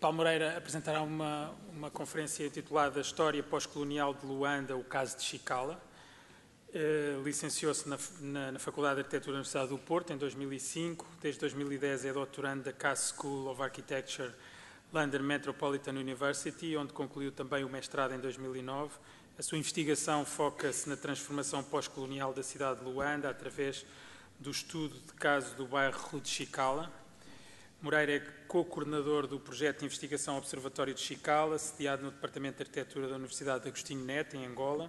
Paulo Moreira apresentará uma conferência intitulada História Pós-Colonial de Luanda, o caso de Chicala. Licenciou-se na Faculdade de Arquitetura da Universidade do Porto em 2005. Desde 2010 é doutorando da Cass School of Architecture, London Metropolitan University, onde concluiu também o mestrado em 2009. A sua investigação foca-se na transformação pós-colonial da cidade de Luanda através do estudo de caso do bairro de Chicala. Moreira é co-coordenador do projeto de investigação Observatório de Chicala, sediado no Departamento de Arquitetura da Universidade de Agostinho Neto, em Angola.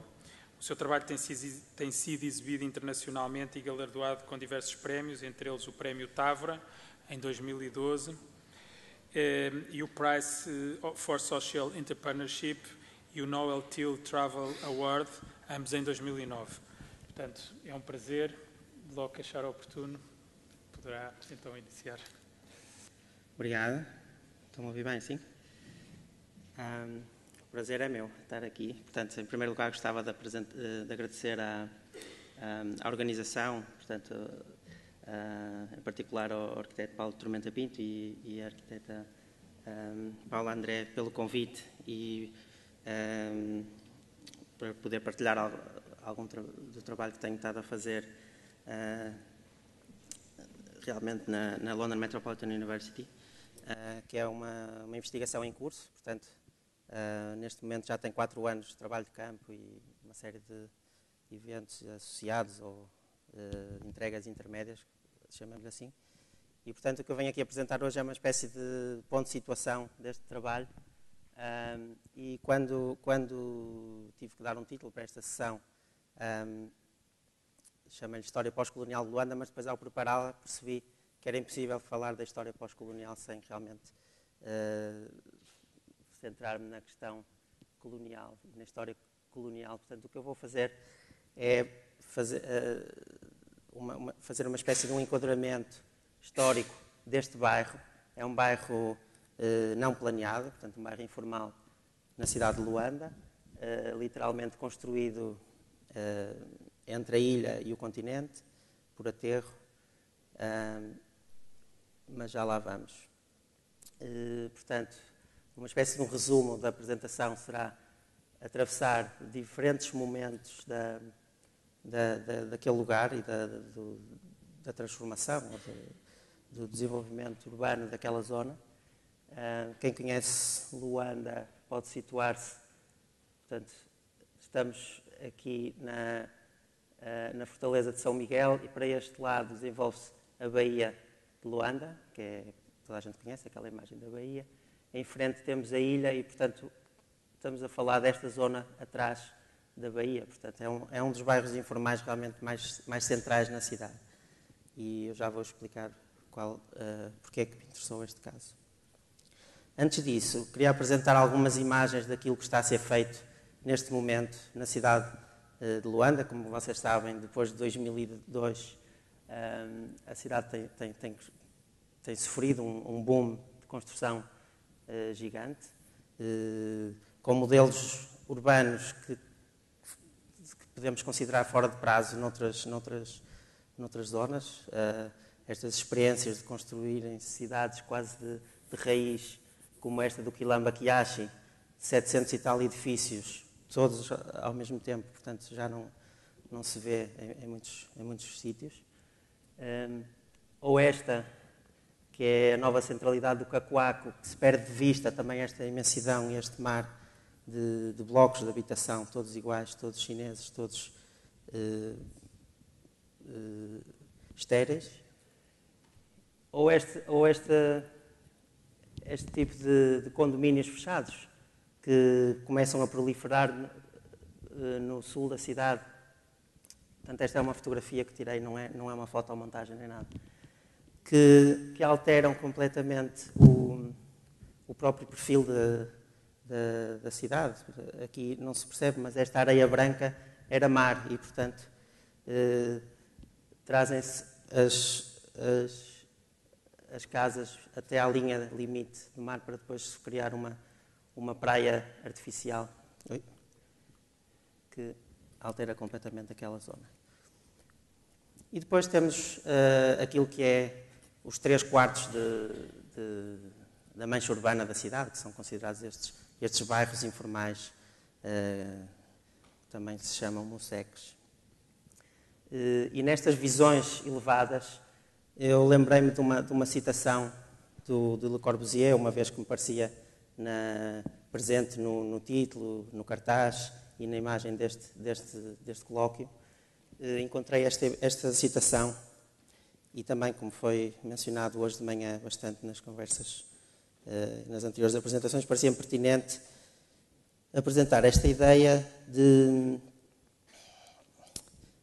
O seu trabalho tem sido exibido internacionalmente e galardoado com diversos prémios, entre eles o Prémio Távora, em 2012, e o Prize for Social Entrepreneurship e o Noel Till Travel Award, ambos em 2009. Portanto, é um prazer, logo que achar oportuno, poderá então iniciar. Obrigado. Estão a ouvir bem, sim? O prazer é meu estar aqui. Portanto, em primeiro lugar, gostava de agradecer à organização, portanto, em particular ao arquiteto Paulo Tormenta Pinto e à arquiteta Paula André pelo convite e para poder partilhar algum do trabalho que tenho estado a fazer realmente na London Metropolitan University, que é uma investigação em curso. Portanto, neste momento já tem 4 anos de trabalho de campo e uma série de eventos associados ou entregas intermédias, chamamos assim. E, portanto, o que eu venho aqui apresentar hoje é uma espécie de ponto de situação deste trabalho. E quando tive que dar um título para esta sessão, chamei-lhe História Pós-Colonial de Luanda, mas depois, ao prepará-la, percebi que era impossível falar da história pós-colonial sem realmente centrar-me na questão colonial, na história colonial. Portanto, o que eu vou fazer é fazer uma espécie de um enquadramento histórico deste bairro. É um bairro não planeado, portanto, um bairro informal na cidade de Luanda, literalmente construído entre a ilha e o continente, por aterro, mas já lá vamos. Portanto, uma espécie de um resumo da apresentação será atravessar diferentes momentos daquele lugar e da transformação, do desenvolvimento urbano daquela zona. Quem conhece Luanda pode situar-se, portanto, estamos aqui na Fortaleza de São Miguel e para este lado desenvolve-se a Baía de Luanda, que toda a gente conhece, aquela imagem da Baía. Em frente temos a ilha e, portanto, estamos a falar desta zona atrás da Baía. Portanto, é um dos bairros informais realmente mais centrais na cidade. E eu já vou explicar porque é que me interessou este caso. Antes disso, queria apresentar algumas imagens daquilo que está a ser feito neste momento na cidade de Luanda. Como vocês sabem, depois de 2002, a cidade tem sofrido um boom de construção gigante, com modelos urbanos que podemos considerar fora de prazo noutras zonas. Estas experiências de construírem cidades quase de raiz, como esta do Quilamba Kiashi, 700 e tal edifícios, todos ao mesmo tempo, portanto já não se vê em muitos sítios. Ou esta, que é a nova centralidade do Cacoaco, que se perde de vista também esta imensidão e este mar de blocos de habitação, todos iguais, todos chineses, todos estéreis. Ou este tipo de condomínios fechados que começam a proliferar no sul da cidade. Portanto, esta é uma fotografia que tirei, não é uma fotomontagem nem nada. Que alteram completamente o próprio perfil da cidade. Aqui não se percebe, mas esta areia branca era mar e, portanto, trazem-se as casas até à linha limite do mar para depois se criar uma praia artificial que altera completamente aquela zona. E depois temos aquilo que é os 3/4 da mancha urbana da cidade, que são considerados estes bairros informais, que também se chamam museques. E nestas visões elevadas, eu lembrei-me de uma citação de Le Corbusier, uma vez que me parecia presente no título, no cartaz e na imagem deste colóquio. Encontrei esta citação e também, como foi mencionado hoje de manhã bastante nas conversas, nas anteriores apresentações, parecia-me pertinente apresentar esta ideia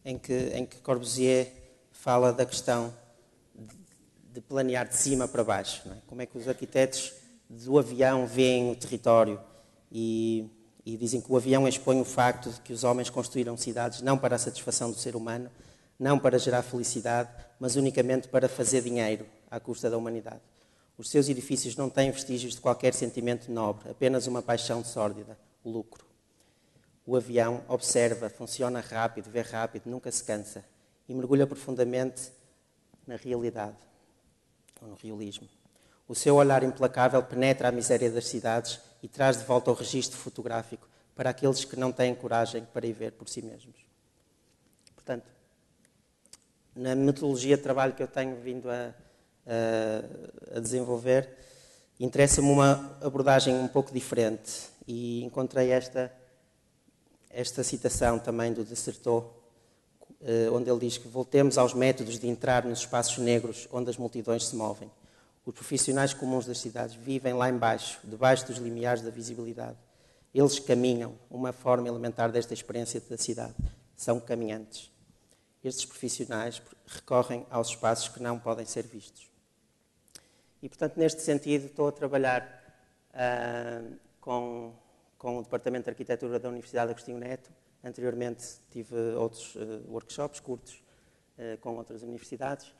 em que Corbusier fala da questão de planear de cima para baixo. Não é? Como é que os arquitetos do avião veem o território e dizem que o avião expõe o facto de que os homens construíram cidades não para a satisfação do ser humano, não para gerar felicidade, mas unicamente para fazer dinheiro à custa da humanidade. Os seus edifícios não têm vestígios de qualquer sentimento nobre, apenas uma paixão sórdida, o lucro. O avião observa, funciona rápido, vê rápido, nunca se cansa e mergulha profundamente na realidade, ou no realismo. O seu olhar implacável penetra a miséria das cidades e traz de volta o registro fotográfico para aqueles que não têm coragem para ir ver por si mesmos. Portanto, na metodologia de trabalho que eu tenho vindo a desenvolver, interessa-me uma abordagem um pouco diferente e encontrei esta citação também do Desserteau, onde ele diz que voltemos aos métodos de entrar nos espaços negros onde as multidões se movem. Os profissionais comuns das cidades vivem lá embaixo, debaixo dos limiares da visibilidade. Eles caminham, uma forma elementar desta experiência da cidade. São caminhantes. Estes profissionais recorrem aos espaços que não podem ser vistos. E, portanto, neste sentido, estou a trabalhar com o Departamento de Arquitetura da Universidade Agostinho Neto. Anteriormente tive outros workshops curtos com outras universidades,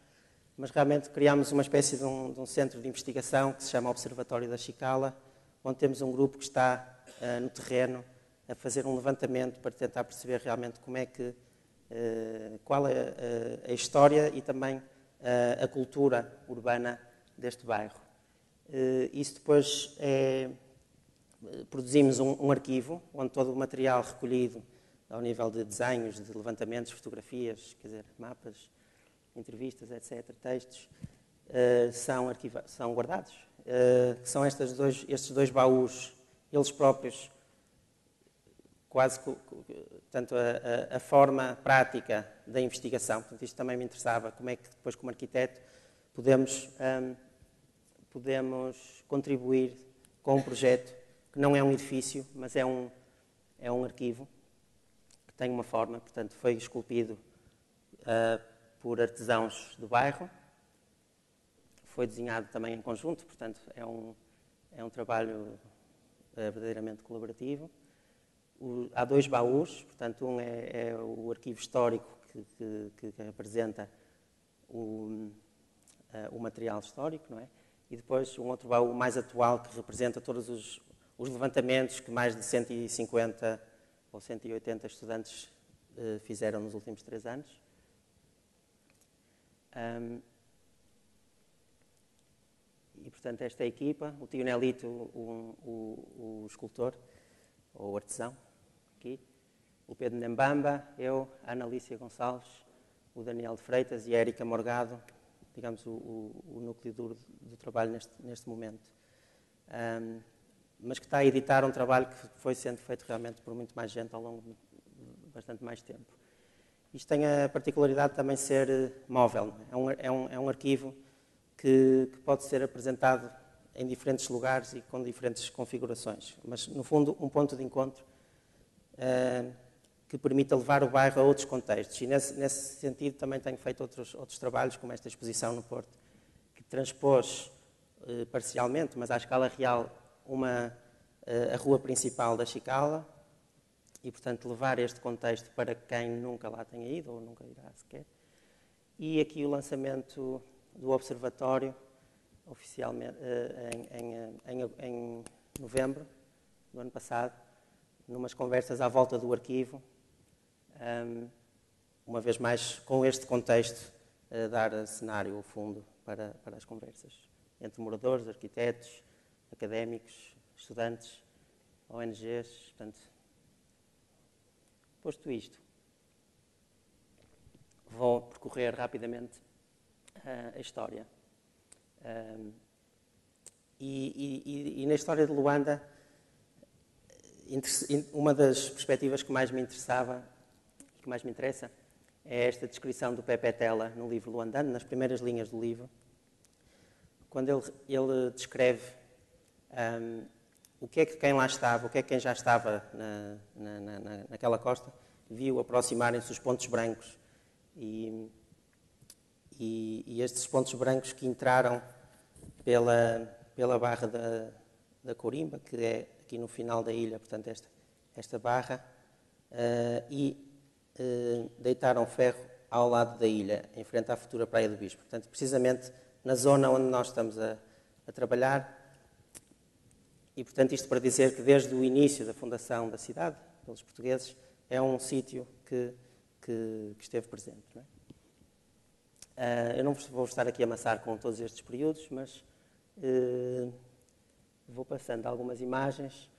mas realmente criámos uma espécie de um centro de investigação que se chama Observatório da Chicala, onde temos um grupo que está no terreno a fazer um levantamento para tentar perceber realmente qual é a história e também a cultura urbana deste bairro. Isso depois produzimos um arquivo onde todo o material recolhido ao nível de desenhos, de levantamentos, fotografias, quer dizer, mapas, entrevistas, etc., textos, são guardados. São estes dois baús, eles próprios, quase tanto a forma prática da investigação. Portanto, isto também me interessava, como é que depois, como arquiteto, podemos contribuir com um projeto que não é um edifício, mas é um arquivo, que tem uma forma, portanto, foi esculpido por artesãos do bairro, foi desenhado também em conjunto, portanto, é um trabalho verdadeiramente colaborativo. Há dois baús, portanto, um é o arquivo histórico que representa o material histórico, não é? E depois um outro baú mais atual que representa todos os levantamentos que mais de 150 ou 180 estudantes fizeram nos últimos 3 anos. E, portanto, esta equipa, o tio Nelito, o escultor, ou o artesão, aqui, o Pedro Nembamba, eu, a Ana Lícia Gonçalves, o Daniel de Freitas e a Érica Morgado, digamos, o núcleo duro do trabalho neste momento. Mas que está a editar um trabalho que foi sendo feito realmente por muito mais gente ao longo de bastante mais tempo. Isto tem a particularidade de também ser móvel. É um arquivo que pode ser apresentado em diferentes lugares e com diferentes configurações. Mas, no fundo, um ponto de encontro que permita levar o bairro a outros contextos. E, nesse sentido, também tenho feito outros trabalhos, como esta exposição no Porto, que transpôs parcialmente, mas à escala real, a rua principal da Chicala, e, portanto, levar este contexto para quem nunca lá tenha ido, ou nunca irá sequer. E aqui o lançamento do Observatório, oficialmente, em novembro do ano passado, numas conversas à volta do arquivo, uma vez mais com este contexto, dar cenário, o fundo, para as conversas entre moradores, arquitetos, académicos, estudantes, ONGs. Portanto, posto isto, vou percorrer rapidamente a história. E na história de Luanda, uma das perspectivas que mais me interessava, que mais me interessa, é esta descrição do Pepe Tela no livro Luandano, nas primeiras linhas do livro, quando ele descreve o que é que quem lá estava, o que é que quem já estava naquela costa, viu aproximarem-se os pontos brancos. E estes pontos brancos que entraram pela barra da Corimba, que é aqui no final da ilha, portanto, esta barra, deitaram ferro ao lado da ilha, em frente à futura Praia do Bispo. Portanto, precisamente na zona onde nós estamos a trabalhar. E, portanto, isto para dizer que desde o início da fundação da cidade, pelos portugueses, é um sítio que esteve presente. Não é? Eu não vou estar aqui a amassar com todos estes períodos, mas vou passando algumas imagens.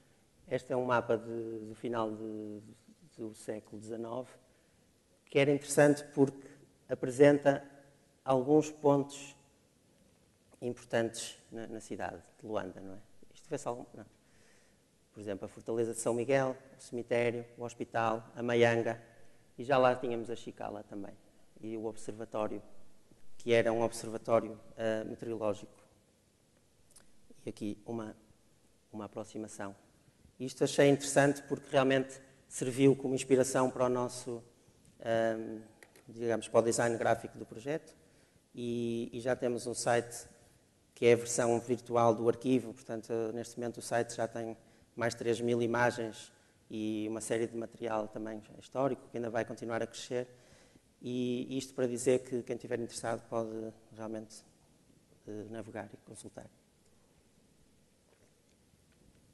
Este é um mapa do final do século XIX, que era interessante porque apresenta alguns pontos importantes na cidade de Luanda, não é? Isto vê-se algum... Não. Por exemplo, a Fortaleza de São Miguel, o cemitério, o hospital, a Maianga, e já lá tínhamos a Chicala também, e o observatório, que era um observatório meteorológico. E aqui uma aproximação. Isto achei interessante porque realmente serviu como inspiração para o nosso, digamos, para o design gráfico do projeto, e já temos um site que é a versão virtual do arquivo. Portanto, neste momento o site já tem mais de 3.000 imagens e uma série de material também histórico, que ainda vai continuar a crescer. E isto para dizer que quem estiver interessado pode realmente navegar e consultar.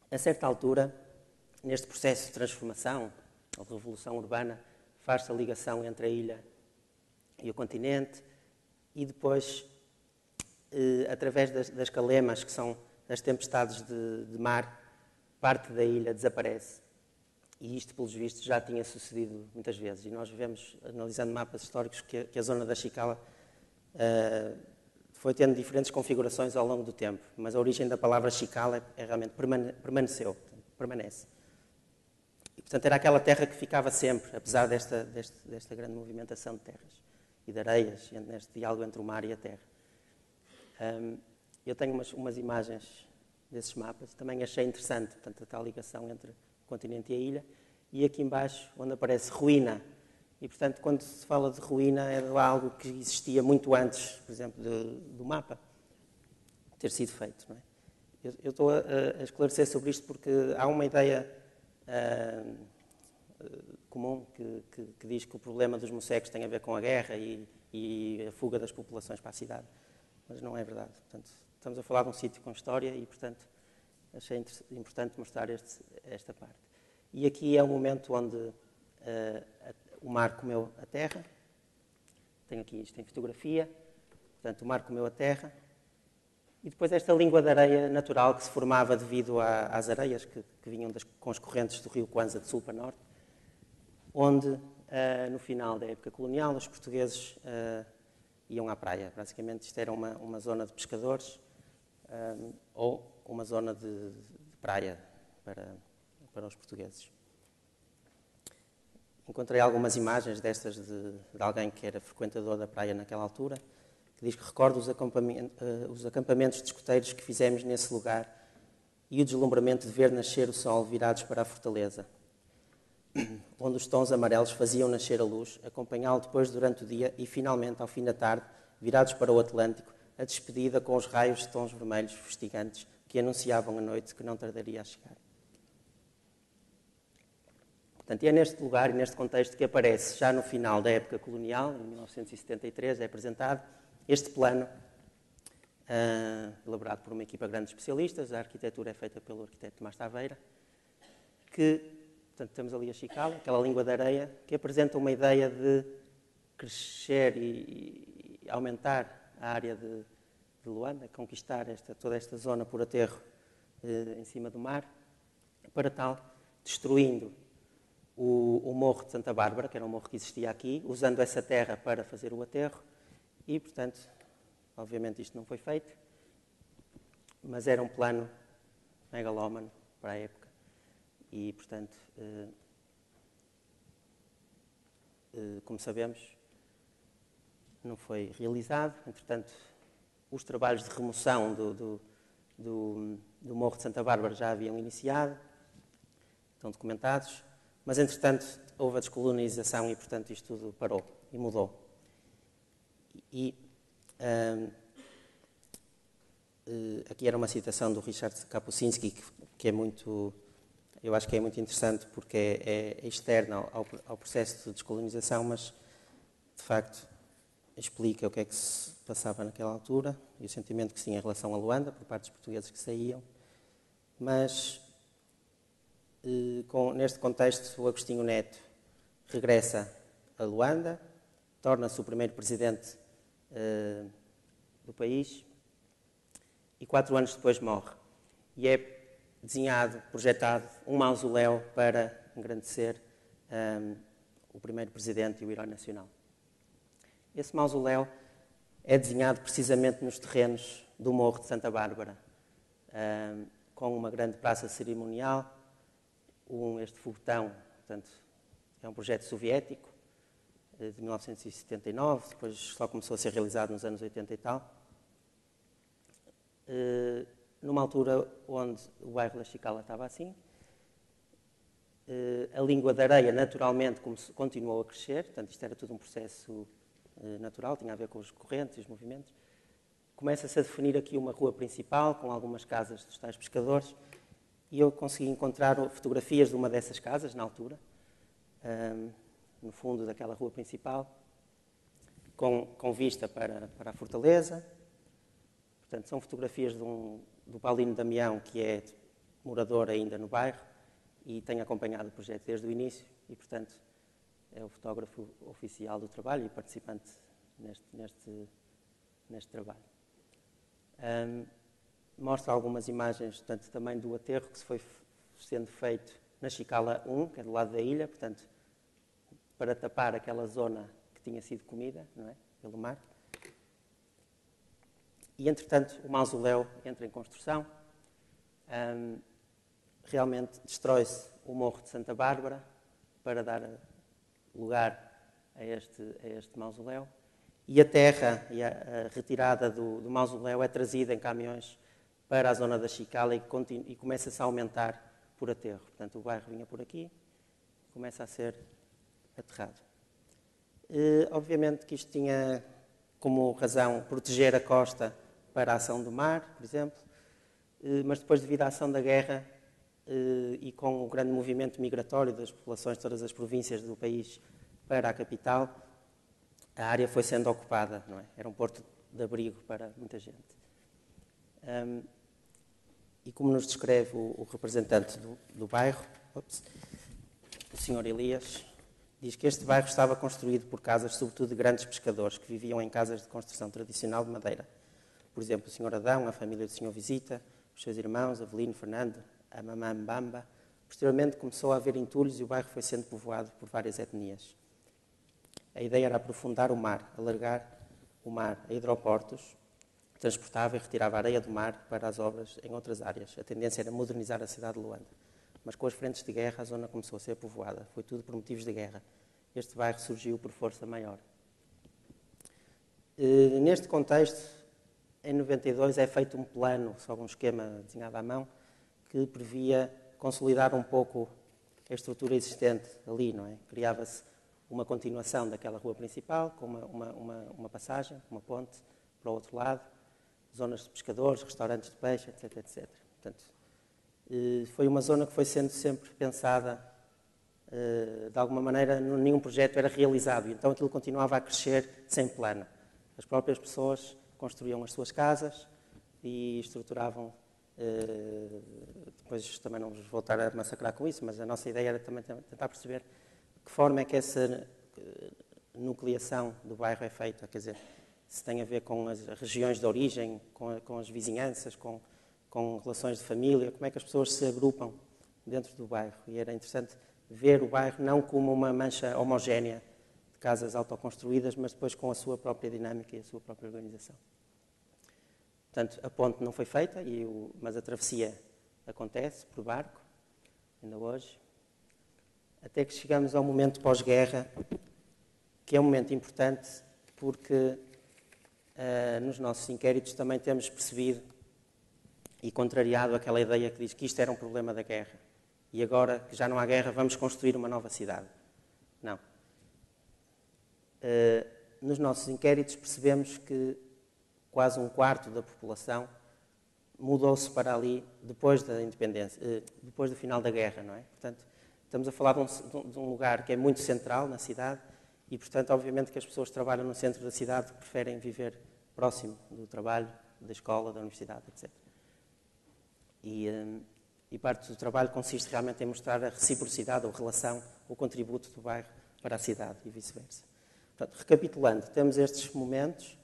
A certa altura, neste processo de transformação, ou de revolução urbana, faz-se a ligação entre a ilha e o continente, e depois, através das calemas, que são as tempestades de mar, parte da ilha desaparece. E isto, pelos vistos, já tinha sucedido muitas vezes. E nós vemos, analisando mapas históricos, que a zona da Chicala foi tendo diferentes configurações ao longo do tempo. Mas a origem da palavra Chicala realmente permanece. E, portanto, era aquela terra que ficava sempre, apesar desta grande movimentação de terras e de areias, neste diálogo entre o mar e a terra. Eu tenho umas imagens desses mapas, também achei interessante, portanto, a tal ligação entre o continente e a ilha, e aqui embaixo, onde aparece ruína. E, portanto, quando se fala de ruína, é de algo que existia muito antes, por exemplo, do mapa ter sido feito. Não é? Eu estou a esclarecer sobre isto porque há uma ideia comum que diz que o problema dos mocegos tem a ver com a guerra e a fuga das populações para a cidade. Mas não é verdade. Portanto, estamos a falar de um sítio com história e, portanto, achei importante mostrar esta parte. E aqui é o momento onde o mar comeu a terra. Tenho aqui isto em fotografia. Portanto, o mar comeu a terra. E depois esta língua de areia natural que se formava devido às areias que vinham com as correntes do rio Kwanza de sul para norte, onde, no final da época colonial, os portugueses iam à praia. Basicamente, isto era uma zona de pescadores ou uma zona de praia para os portugueses. Encontrei algumas imagens destas de alguém que era frequentador da praia naquela altura, que diz que recorda os acampamentos de escoteiros que fizemos nesse lugar e o deslumbramento de ver nascer o sol virados para a fortaleza, onde os tons amarelos faziam nascer a luz, acompanhá-lo depois durante o dia e, finalmente, ao fim da tarde, virados para o Atlântico, a despedida com os raios de tons vermelhos fustigantes que anunciavam a noite que não tardaria a chegar. Portanto, é neste lugar e neste contexto que aparece, já no final da época colonial, em 1973, é apresentado este plano, elaborado por uma equipa grande de especialistas. A arquitetura é feita pelo arquiteto Tomás Taveira, que, portanto, temos ali a Chicala, aquela língua de areia, que apresenta uma ideia de crescer e aumentar a área de Luanda, conquistar toda esta zona por aterro em cima do mar, para tal, destruindo o Morro de Santa Bárbara, que era um morro que existia aqui, usando essa terra para fazer o aterro, e, portanto, obviamente isto não foi feito, mas era um plano megalómano para a época, e, portanto, como sabemos, não foi realizado. Entretanto, os trabalhos de remoção do Morro de Santa Bárbara já haviam iniciado, estão documentados, mas, entretanto, houve a descolonização e, portanto, isto tudo parou e mudou. Aqui era uma citação do Richard Kapuscinski, que é muito, eu acho que é muito interessante porque é externa ao processo de descolonização, mas, de facto, explica o que é que se passava naquela altura e o sentimento que se tinha em relação a Luanda, por parte dos portugueses que saíam. Mas, neste contexto, o Agostinho Neto regressa a Luanda, torna-se o primeiro presidente do país e 4 anos depois morre. E é desenhado, projetado, um mausoléu para engrandecer o primeiro presidente e o herói nacional. Esse mausoléu é desenhado precisamente nos terrenos do Morro de Santa Bárbara, com uma grande praça cerimonial, este foguetão, portanto, é um projeto soviético, de 1979, depois só começou a ser realizado nos anos 80 e tal, numa altura onde o bairro da Chicala estava assim. A língua da areia, naturalmente, continuou a crescer, portanto, isto era tudo um processo natural, tinha a ver com os correntes e os movimentos. Começa-se a definir aqui uma rua principal, com algumas casas dos tais pescadores, e eu consegui encontrar fotografias de uma dessas casas, na altura, no fundo daquela rua principal, com vista para a fortaleza. Portanto, são fotografias do Paulino Damião, que é morador ainda no bairro, e tem acompanhado o projeto desde o início, e, portanto, é o fotógrafo oficial do trabalho e participante neste trabalho. Mostra algumas imagens, portanto, também do aterro que se foi sendo feito na Chicala 1, que é do lado da ilha, portanto, para tapar aquela zona que tinha sido comida, não é, pelo mar. E, entretanto, o mausoléu entra em construção. Realmente destrói-se o Morro de Santa Bárbara para dar lugar a este mausoléu. E a terra e a retirada do mausoléu é trazida em caminhões para a zona da Chicala e começa-se a aumentar por aterro. Portanto, o bairro vinha por aqui, começa a ser aterrado. Obviamente que isto tinha como razão proteger a costa para a ação do mar, por exemplo, mas depois, devido à ação da guerra e com o grande movimento migratório das populações de todas as províncias do país para a capital, a área foi sendo ocupada, não é? Era um porto de abrigo para muita gente. E como nos descreve o representante do bairro, o Sr. Elias, diz que este bairro estava construído por casas, sobretudo de grandes pescadores, que viviam em casas de construção tradicional de madeira. Por exemplo, o Sr. Adão, a família do Sr. Visita, os seus irmãos, Avelino, Fernando, a mamã Mbamba. Posteriormente começou a haver entulhos e o bairro foi sendo povoado por várias etnias. A ideia era aprofundar o mar, alargar o mar a hidroportos, transportava e retirava a areia do mar para as obras em outras áreas. A tendência era modernizar a cidade de Luanda. Mas com as frentes de guerra, a zona começou a ser povoada. Foi tudo por motivos de guerra. Este bairro surgiu por força maior. Neste contexto, em 92 é feito um plano, sob um esquema desenhado à mão, que previa consolidar um pouco a estrutura existente ali, não é? Criava-se uma continuação daquela rua principal, com uma passagem, uma ponte para o outro lado, zonas de pescadores, restaurantes de peixe, etc, etc. Portanto, foi uma zona que foi sendo sempre pensada, de alguma maneira, nenhum projeto era realizado, então aquilo continuava a crescer sem plano. As próprias pessoas construíam as suas casas e estruturavam. Depois também não vos voltar a massacrar com isso, mas a nossa ideia era também tentar perceber de que forma é que essa nucleação do bairro é feita, quer dizer, se tem a ver com as regiões de origem, com as vizinhanças, com com relações de família, como é que as pessoas se agrupam dentro do bairro. E era interessante ver o bairro não como uma mancha homogénea de casas autoconstruídas, mas depois com a sua própria dinâmica e a sua própria organização. Portanto, a ponte não foi feita, mas a travessia acontece por barco, ainda hoje, até que chegamos ao momento pós-guerra, que é um momento importante porque nos nossos inquéritos também temos percebido e contrariado aquela ideia que diz que isto era um problema da guerra e agora que já não há guerra vamos construir uma nova cidade. Não. Nos nossos inquéritos percebemos que quase um quarto da população mudou-se para ali depois da independência, depois do final da guerra, não é? Portanto, estamos a falar de um lugar que é muito central na cidade e, portanto, obviamente que as pessoas que trabalham no centro da cidade preferem viver próximo do trabalho, da escola, da universidade, etc. E parte do trabalho consiste realmente em mostrar a reciprocidade ou relação, o contributo do bairro para a cidade e vice-versa. Portanto, recapitulando, temos estes momentos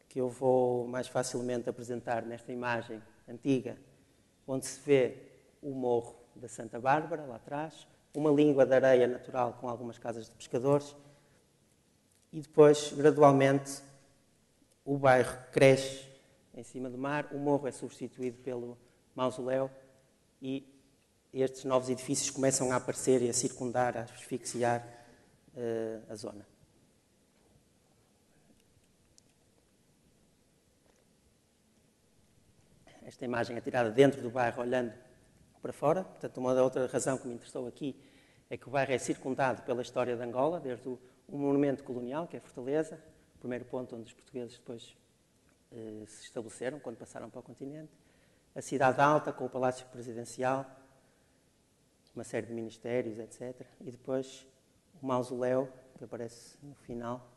que eu vou mais facilmente apresentar nesta imagem antiga, onde se vê o morro da Santa Bárbara, lá atrás, uma língua de areia natural com algumas casas de pescadores, e depois, gradualmente, o bairro cresce em cima do mar, o morro é substituído pelo mausoléu e estes novos edifícios começam a aparecer e a circundar, a asfixiar a zona. Esta imagem é tirada dentro do bairro, olhando para fora. Portanto, uma outra razão que me interessou aqui é que o bairro é circundado pela história de Angola, desde o monumento colonial, que é a Fortaleza, o primeiro ponto onde os portugueses depois se estabeleceram, quando passaram para o continente, a cidade alta, com o palácio presidencial, uma série de ministérios, etc. E depois o mausoléu, que aparece no final,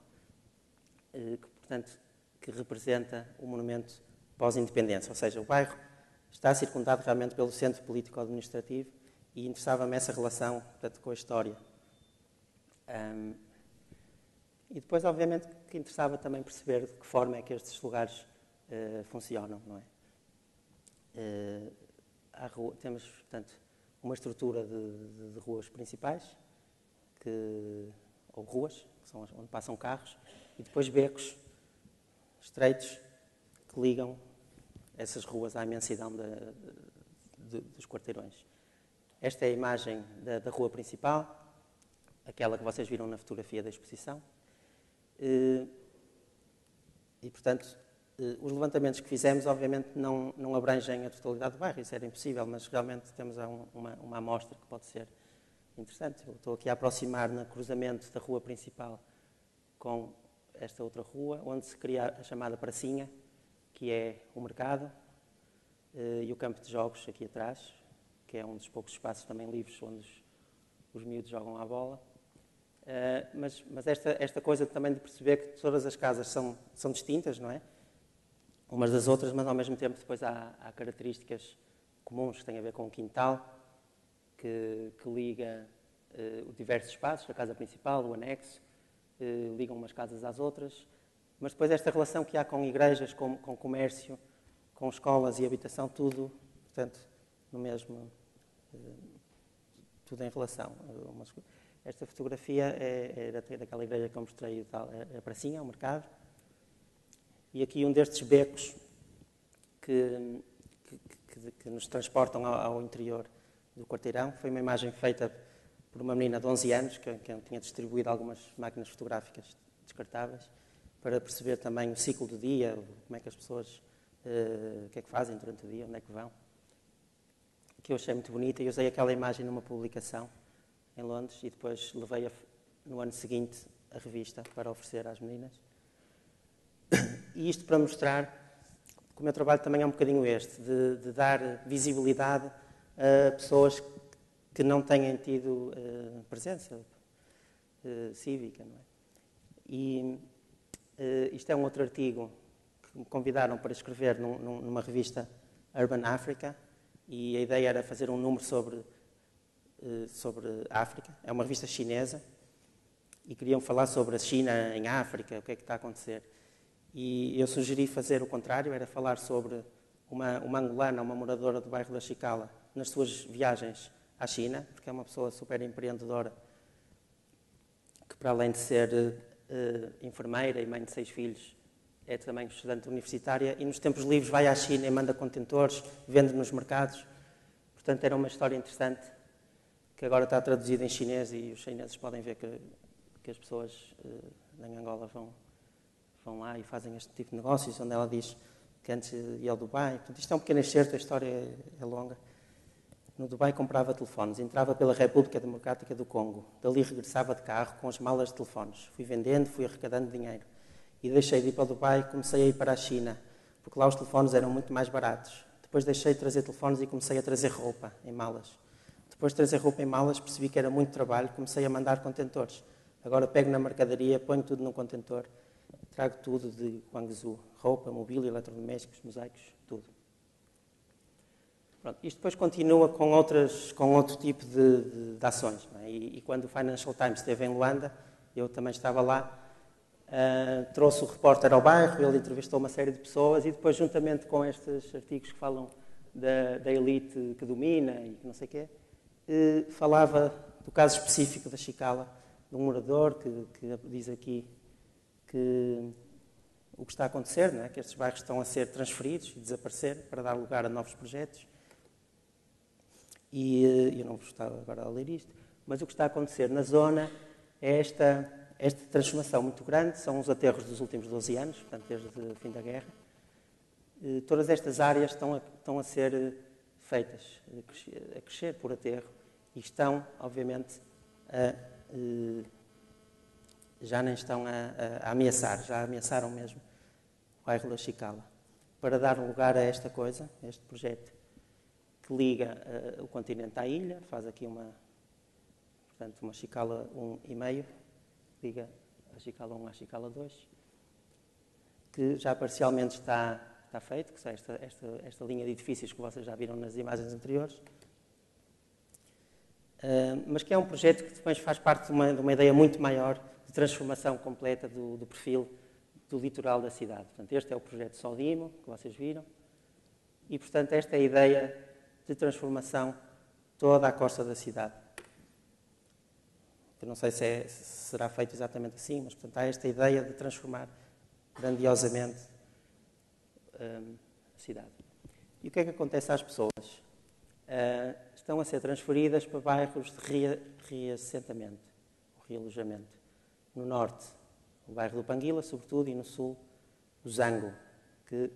que representa o monumento pós-independência. Ou seja, o bairro está circundado realmente pelo centro político-administrativo e interessava-me essa relação, portanto, com a história. E depois, obviamente, que interessava também perceber de que forma é que estes lugares funcionam, não é? Temos, portanto, uma estrutura de ruas principais, ou ruas, que são onde passam carros, e depois becos estreitos que ligam essas ruas à imensidão dos quarteirões. Esta é a imagem da rua principal, aquela que vocês viram na fotografia da exposição. E portanto, os levantamentos que fizemos, obviamente, não abrangem a totalidade do bairro, isso era impossível, mas realmente temos uma amostra que pode ser interessante. Eu estou aqui a aproximar no cruzamento da rua principal com esta outra rua, onde se cria a chamada pracinha, que é o mercado, e o campo de jogos aqui atrás, que é um dos poucos espaços também livres onde os miúdos jogam à bola. Mas esta coisa também de perceber que todas as casas são distintas, não é? Umas das outras, mas ao mesmo tempo depois há características comuns que têm a ver com o quintal, que liga os diversos espaços, a casa principal, o anexo, ligam umas casas às outras, mas depois esta relação que há com igrejas, com comércio, com escolas e habitação, tudo, portanto, no mesmo, tudo em relação. Esta fotografia é daquela igreja que eu mostrei, a pracinha, o mercado, e aqui um destes becos que nos transportam ao interior do quarteirão. Foi uma imagem feita por uma menina de 11 anos, que tinha distribuído algumas máquinas fotográficas descartáveis, para perceber também o ciclo do dia, como é que as pessoas, o que é que fazem durante o dia, onde é que vão. Que eu achei muito bonita e usei aquela imagem numa publicação em Londres e depois levei no ano seguinte a revista para oferecer às meninas. E isto para mostrar que o meu trabalho também é um bocadinho este, de dar visibilidade a pessoas que não têm tido presença cívica, não é? E isto é um outro artigo que me convidaram para escrever numa revista Urban Africa, e a ideia era fazer um número sobre a África. É uma revista chinesa e queriam falar sobre a China em África, o que é que está a acontecer. E eu sugeri fazer o contrário, era falar sobre uma angolana, uma moradora do bairro da Chicala, nas suas viagens à China, porque é uma pessoa super empreendedora, que para além de ser enfermeira e mãe de 6 filhos, é também estudante universitária, e nos tempos livres vai à China e manda contentores, vende nos mercados. Portanto, era uma história interessante, que agora está traduzida em chinês, e os chineses podem ver que as pessoas em Angola vão lá e fazem este tipo de negócios, onde ela diz que antes ia ao Dubai. Portanto, isto é um pequeno excerto, a história é longa. No Dubai comprava telefones, entrava pela República Democrática do Congo, dali regressava de carro com as malas de telefones. Fui vendendo, fui arrecadando dinheiro. E deixei de ir para o Dubai e comecei a ir para a China, porque lá os telefones eram muito mais baratos. Depois deixei de trazer telefones e comecei a trazer roupa em malas. Depois de trazer roupa em malas, percebi que era muito trabalho, comecei a mandar contentores. Agora pego na mercadoria, ponho tudo num contentor, trago tudo de Guangzhou. Roupa, mobília, eletrodomésticos, mosaicos, tudo. Pronto, isto depois continua com outro tipo de ações. Não é? E quando o Financial Times esteve em Luanda, eu também estava lá, trouxe o repórter ao bairro, ele entrevistou uma série de pessoas e depois, juntamente com estes artigos que falam da elite que domina e que não sei o quê, falava do caso específico da Chicala, de um morador que diz aqui que o que está a acontecer, não é? Que estes bairros estão a ser transferidos e desaparecer para dar lugar a novos projetos. E eu não vou estar agora a ler isto, mas o que está a acontecer na zona é esta transformação muito grande, são os aterros dos últimos 12 anos, portanto, desde o fim da guerra. Todas estas áreas estão a ser feitas, a crescer por aterro, e estão, obviamente, já nem estão a ameaçar, já ameaçaram mesmo o bairro da Chicala, para dar lugar a esta coisa, a este projeto que liga o continente à ilha, faz aqui uma Chicala 1,5, liga a Chicala 1 à Chicala 2, que já parcialmente está feito, que é esta linha de edifícios que vocês já viram nas imagens anteriores, mas que é um projeto que depois faz parte de uma ideia muito maior de transformação completa do perfil do litoral da cidade. Portanto, este é o projeto Sodimo, que vocês viram, e, portanto, esta é a ideia de transformação toda a costa da cidade. Eu não sei se será feito exatamente assim, mas, portanto, há esta ideia de transformar grandiosamente a cidade. E o que é que acontece às pessoas? Estão a ser transferidas para bairros de reassentamento, realojamento. No norte, o bairro do Panguila, sobretudo, e no sul, o Zango, que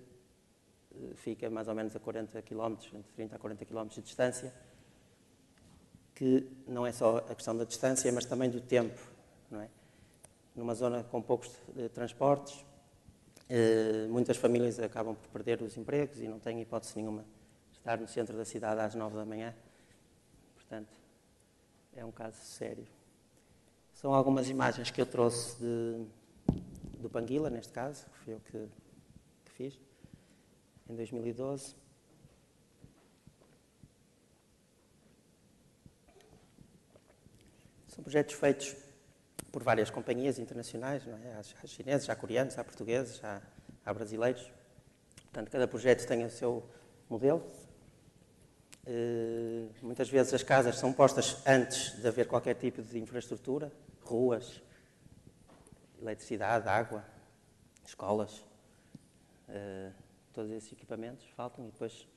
fica mais ou menos a 40 km, entre 30 a 40 km de distância, que não é só a questão da distância, mas também do tempo, não é? Numa zona com poucos transportes, muitas famílias acabam por perder os empregos e não têm hipótese nenhuma de estar no centro da cidade às 9 da manhã. Portanto, é um caso sério. São algumas imagens que eu trouxe do Panguila, neste caso, que fui eu que fiz, em 2012. São projetos feitos por várias companhias internacionais, não é? Há chineses, há coreanos, há portugueses, há brasileiros. Portanto, cada projeto tem o seu modelo. Muitas vezes as casas são postas antes de haver qualquer tipo de infraestrutura, ruas, eletricidade, água, escolas, todos esses equipamentos faltam e depois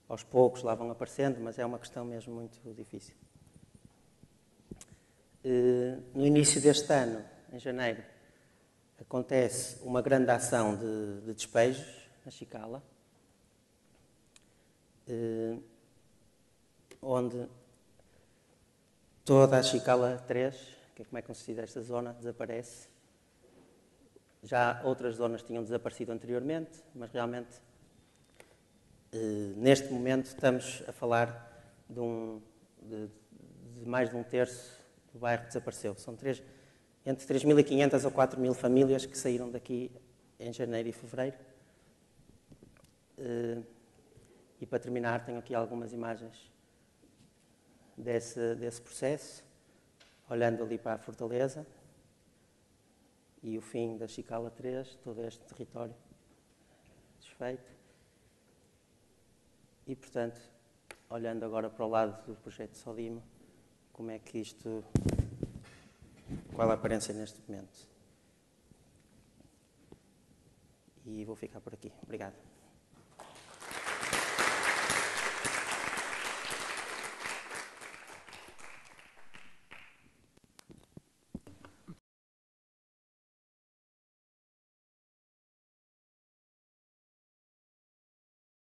aos poucos lá vão aparecendo, mas é uma questão mesmo muito difícil. No início deste ano, em janeiro, acontece uma grande ação de despejos na Chicala, onde toda a Chicala 3, que é como é conhecida esta zona, desaparece. Já outras zonas tinham desaparecido anteriormente, mas realmente, neste momento, estamos a falar de mais de um terço do bairro que desapareceu. São entre 3.500 ou 4.000 famílias que saíram daqui em janeiro e fevereiro. E para terminar, tenho aqui algumas imagens desse processo, olhando ali para a Fortaleza e o fim da Chicala 3, todo este território desfeito. E, portanto, olhando agora para o lado do projeto Sodima, como é que isto, qual a aparência neste momento? E vou ficar por aqui. Obrigado.